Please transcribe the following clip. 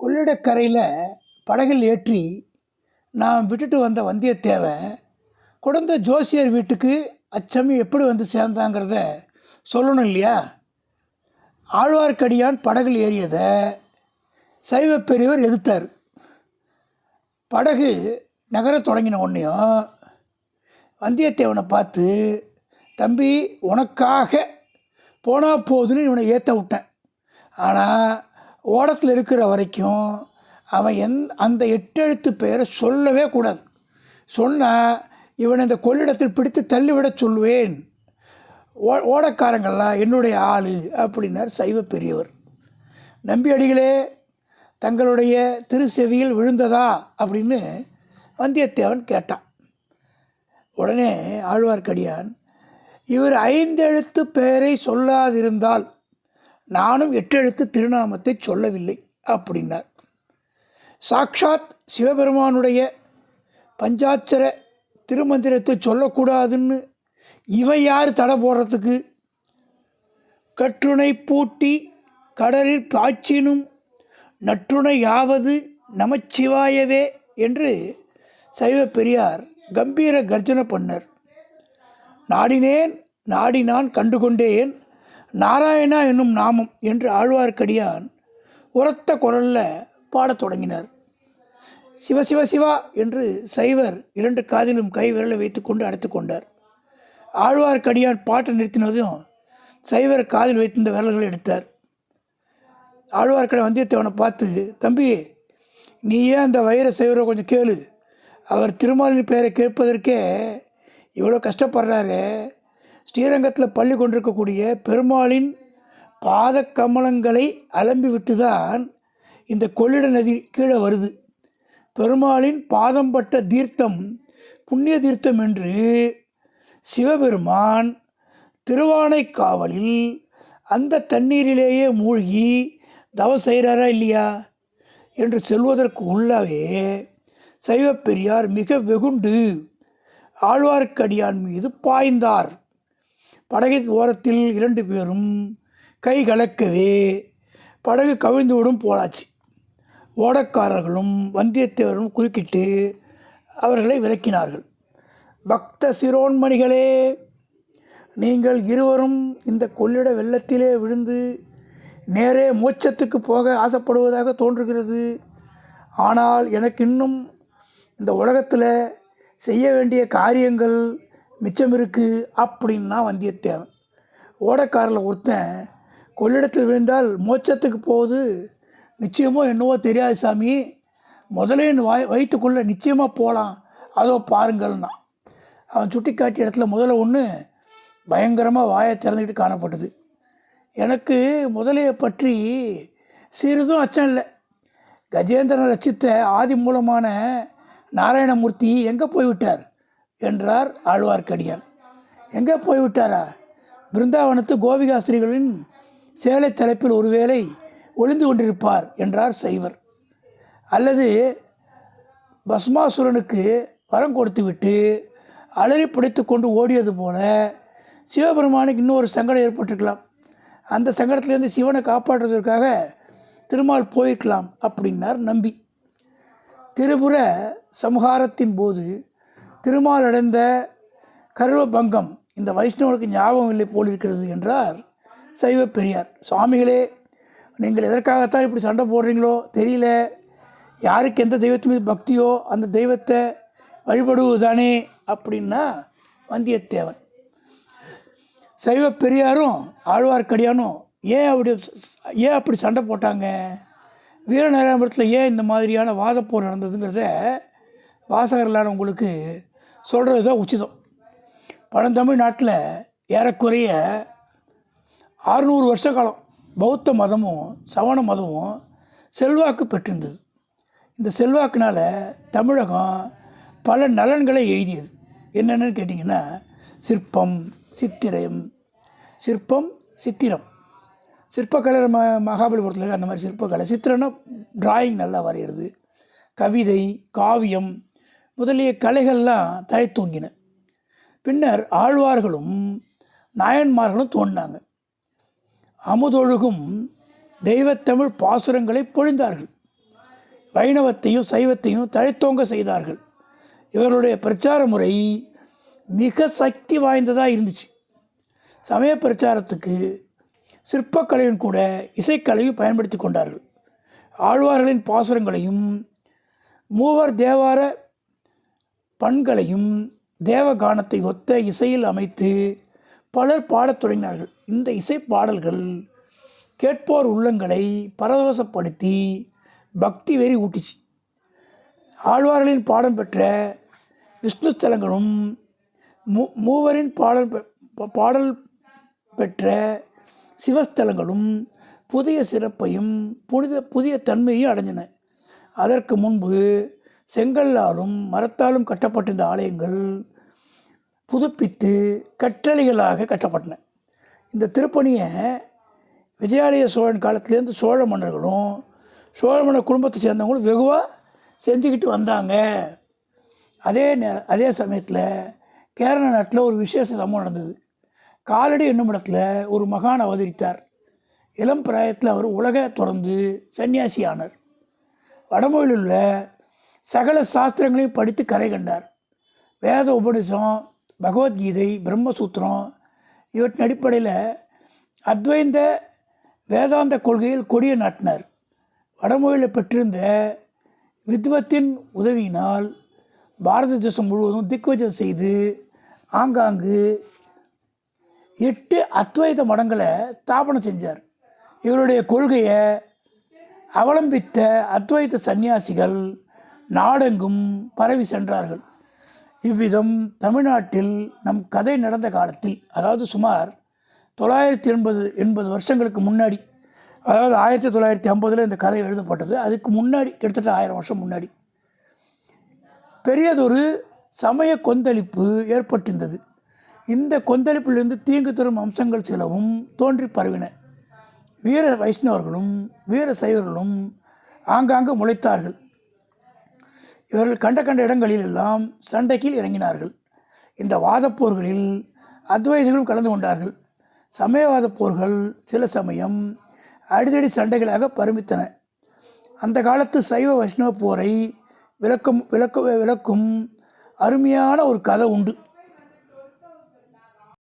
கொள்ளிடக்கரையில் படகில் ஏற்றி நான் விட்டுட்டு வந்த வந்தியத்தேவன் குடந்த ஜோசியர் வீட்டுக்கு அச்சமயம் எப்படி வந்து சேர்ந்தாங்கிறத சொல்லணும் இல்லையா? ஆழ்வார்க்கடியான் படகில் ஏறியதை சைவ பெரியவர் எதிர்த்தார். படகு நகர தொடங்கின உடனேயும் வந்தியத்தேவனை பார்த்து, தம்பி உனக்காக போனால் போதுன்னு இவனை ஏற்ற விட்டேன். ஆனால் ஓடத்தில் இருக்கிற வரைக்கும் அவன் அந்த 8 எழுத்து பெயரை சொல்லவே கூடாது. சொன்னால் இவனை இந்த கொள்ளிடத்தில் பிடித்து தள்ளிவிட சொல்லுவேன். ஓடக்காரங்கள்லாம் என்னுடைய ஆள் அப்படின்னார் சைவ பெரியவர். நம்பி அடிகளே தங்களுடைய திருச்செவியில் விழுந்ததா அப்படின்னு வந்தியத்தேவன் கேட்டான். உடனே ஆழ்வார்க்கடியான், இவர் 5 எழுத்து பெயரை சொல்லாதிருந்தால் நானும் 8 எழுத்து திருநாமத்தை சொல்லவில்லை அப்படின்னார். சாக்ஷாத் சிவபெருமானுடைய பஞ்சாட்சர திருமந்திரத்தை சொல்லக்கூடாதுன்னு இவன் யார் தடை போடுறதுக்கு? கற்றுணை பூட்டி கடலில் பாய்ச்சினும் நற்றுணை யாவது நமச்சிவாயவே என்று சைவ பெரியார் கம்பீர கர்ஜனை பண்ணார். நாடினேன் நாடினான் கண்டுகொண்டேன் நாராயணா என்னும் நாமம் என்று ஆழ்வார்க்கடியான் உரத்த குரலில் பாடத் தொடங்கினார். சிவ சிவ சிவா என்று சைவர் 2 காதிலும் கை விரலை வைத்து கொண்டு அடைத்து கொண்டார். ஆழ்வார்க்கடியான் பாட்டை நிறுத்தினதும் சைவர் காதில் வைத்திருந்த விரல்களை எடுத்தார். ஆழ்வார்க்கடியான் வந்தியத்தேவனை பார்த்து, தம்பி நீ ஏன் அந்த வைர சைவரை கொஞ்சம் கேளு. அவர் திருமாலின் பெயரை கேட்பதற்கே இவ்வளோ கஷ்டப்படுறாரு. ஸ்ரீரங்கத்தில் பள்ளி கொண்டிருக்கக்கூடிய பெருமாளின் பாத கமலங்களை அலம்பி விட்டு தான் இந்த கொள்ளிட நதி கீழே வருது. பெருமாளின் பாதம் பட்ட தீர்த்தம் புண்ணிய தீர்த்தம் என்று சிவபெருமான் திருவானைக்காவலில் அந்த தண்ணீரிலேயே மூழ்கி தவம் செய்கிறாரா இல்லையா என்று சொல்வதற்கு உள்ளவே சைவ பெரியார் மிக வெகுண்டு ஆழ்வார்க்கடியான் மீது பாய்ந்தார். படகின் ஓரத்தில் 2 பேரும் கை கலக்கவே படகு கவிழ்ந்துவிடும் போலாச்சு. ஓடக்காரர்களும் வந்தியத்தேவரும் குறுக்கிட்டு அவர்களை விலக்கினார்கள். பக்த சிரோன்மணிகளே, நீங்கள் இருவரும் இந்த கொள்ளிட வெள்ளத்திலே விழுந்து நேரே மோட்சத்துக்கு போக ஆசைப்படுவதாக தோன்றுகிறது. ஆனால் எனக்கு இன்னும் இந்த உலகத்தில் செய்ய வேண்டிய காரியங்கள் மிச்சம் இருக்குது அப்படின்னா வந்தியத்தேவன். ஓடக்காரில் ஒருத்தன் கொள்ளிடத்தில் விழுந்தால் மோட்சத்துக்கு போகுது நிச்சயமோ என்னவோ தெரியாது சாமி, முதலே வயிற்றுக்குள்ளே நிச்சயமாக போகலாம், அதோ பாருங்கள்னா. அவன் சுட்டி காட்டிய இடத்துல முதல்ல ஒன்று பயங்கரமாக வாயை திறந்துக்கிட்டு காணப்பட்டது. எனக்கு முதலையை பற்றி சிறிதும் அச்சம் இல்லை. கஜேந்திரன் ரச்சித்த ஆதி மூலமான நாராயணமூர்த்தி எங்கே போய்விட்டார் என்றார் ஆழ்வார்க்கடியான். எங்கே போய்விட்டாரா? பிருந்தாவனத்து கோபிகாஸ்திரிகளின் சேலை தலைப்பில் ஒருவேளை ஒளிந்து கொண்டிருப்பார் என்றார் சைவர். அல்லது பஸ்மாசுரனுக்கு வரம் கொடுத்து விட்டு அலறி பிடித்து கொண்டு ஓடியது போல சிவபெருமானுக்கு இன்னொரு சங்கடம் ஏற்பட்டிருக்கலாம். அந்த சங்கடத்திலேருந்து சிவனை காப்பாற்றுவதற்காக திருமால் போயிருக்கலாம் அப்படின்னார் நம்பி. திரிபுர சம்ஹாரத்தின் போது திருமால் அடைந்த கர்வபங்கம் இந்த வைஷ்ணவனுக்கு ஞாபகம் இல்லை போலிருக்கிறது என்றார் சைவ பெரியார். சுவாமிகளே, நீங்கள் எதற்காகத்தான் இப்படி சண்டை போடுறீங்களோ தெரியல. யாருக்கு எந்த தெய்வத்து மீது பக்தியோ அந்த தெய்வத்தை வழிபடுவதுதானே அப்படின்னா வந்தியத்தேவன். சைவ பெரியாரும் ஆழ்வார்க்கடியானும் ஏன் அப்படி சண்டை போட்டாங்க, வீரநாராயணபுரத்தில் ஏன் இந்த மாதிரியான வாதப்போர் நடந்ததுங்கிறத வாசகர்களான உங்களுக்கு சொல்கிறது தான் உச்சிதம். பழந்தமிழ் நாட்டில் ஏறக்குறைய 600 வருஷ காலம் பௌத்த மதமும் சமண மதமும் செல்வாக்கு பெற்றிருந்தது. இந்த செல்வாக்குனால் தமிழகம் பல நலன்களை எய்தியது. என்னென்னு கேட்டிங்கன்னா, சிற்பம் சித்திரம் சிற்பக்கலை மகாபலிபுரத்தில் இருக்க அந்த மாதிரி சிற்பக்கலை. சித்திரம்னா டிராயிங் நல்லா வரைகிறது. கவிதை, காவியம் முதலிய கலைகள்லாம் தலை தூங்கின. பின்னர் ஆழ்வார்களும் நாயன்மார்களும் தோன்றினாங்க. அமுதொழுகும் தெய்வத்தமிழ் பாசுரங்களை பொழிந்தார்கள். வைணவத்தையும் சைவத்தையும் தழைத்தோங்க செய்தார்கள். இவர்களுடைய பிரச்சார முறை மிக சக்தி வாய்ந்ததாக இருந்துச்சு. சமய பிரச்சாரத்துக்கு சிற்பக்கலையும் கூட இசைக்கலையும் பயன்படுத்தி கொண்டார்கள். ஆழ்வார்களின் பாசுரங்களையும் மூவர் தேவார பண்களையும் தேவகானத்தை ஒத்த இசையில் அமைத்து பலர் பாடத் தொடங்கினார்கள். இந்த இசை பாடல்கள் கேட்போர் உள்ளங்களை பரவசப்படுத்தி பக்தி வெறி ஊட்டிச்சு. ஆழ்வார்களின் பாடம் பெற்ற விஷ்ணு ஸ்தலங்களும் மூவரின் பாடல் பெற்ற சிவஸ்தலங்களும் புதிய சிறப்பையும் புதிய தன்மையும் அடைஞ்சன. அதற்கு முன்பு செங்கல்லாலும் மரத்தாலும் கட்டப்பட்டிருந்த ஆலயங்கள் புதுப்பித்து கட்டளைகளாக கட்டப்பட்டன. இந்த திருப்பணியை விஜயாலய சோழன் காலத்திலேருந்து சோழ மன்னர்களும் சோழ மன்னர் குடும்பத்தை சேர்ந்தவங்களும் வெகுவாக செஞ்சுக்கிட்டு வந்தாங்க. அதே சமயத்தில் கேரள நாட்டில் ஒரு விசேஷ சம்பவம் நடந்தது. காலடி என்னும் இடத்துல ஒரு மகான் அவதரித்தார். இளம் பிராயத்தில் அவர் உலக தொடர்ந்து சன்னியாசி ஆனார். வடமொழியில் உள்ள சகல சாஸ்திரங்களையும் படித்து கரை கண்டார். வேத உபநிஷம், பகவத்கீதை, பிரம்மசூத்திரம் இவற்றின் அடிப்படையில் அத்வைந்த வேதாந்த கொள்கையில் கொடியை நாட்டினார். வடமொழியில் பெற்றிருந்த வித்வத்தின் உதவியினால் பாரத தேசம் முழுவதும் திக்வஜம் செய்து ஆங்காங்கு 8 அத்வைத மடங்களை ஸ்தாபனம் செஞ்சார். இவருடைய கொள்கையை அவலம்பித்த அத்வைத சந்நியாசிகள் நாடெங்கும் பரவி சென்றார்கள். இவ்விதம் தமிழ்நாட்டில் நம் கதை நடந்த காலத்தில், அதாவது சுமார் 980 வருஷங்களுக்கு முன்னாடி, அதாவது 1950 இந்த கதை எழுதப்பட்டது. அதுக்கு முன்னாடி கிட்டத்தட்ட 1000 வருஷம் முன்னாடி பெரியதொரு சமய கொந்தளிப்பு ஏற்பட்டிருந்தது. இந்த கொந்தளிப்பிலிருந்து தீங்கு தரும் அம்சங்கள் சிலவும் தோன்றி பரவின. வீர வைஷ்ணவர்களும் வீர சைவர்களும் ஆங்காங்கு முளைத்தார்கள். இவர்கள் கண்ட இடங்களிலெல்லாம் சண்டைக்கு இறங்கினார்கள். இந்த வாதப்போர்களில் அத்வைதிகளும் கலந்து கொண்டார்கள். சமயவாத போர்கள் சில சமயம் அடிதடி சண்டைகளாக பரிமித்தன. அந்த காலத்து சைவ வைஷ்ணவ போரை விளக்கும் அருமையான ஒரு கதை உண்டு.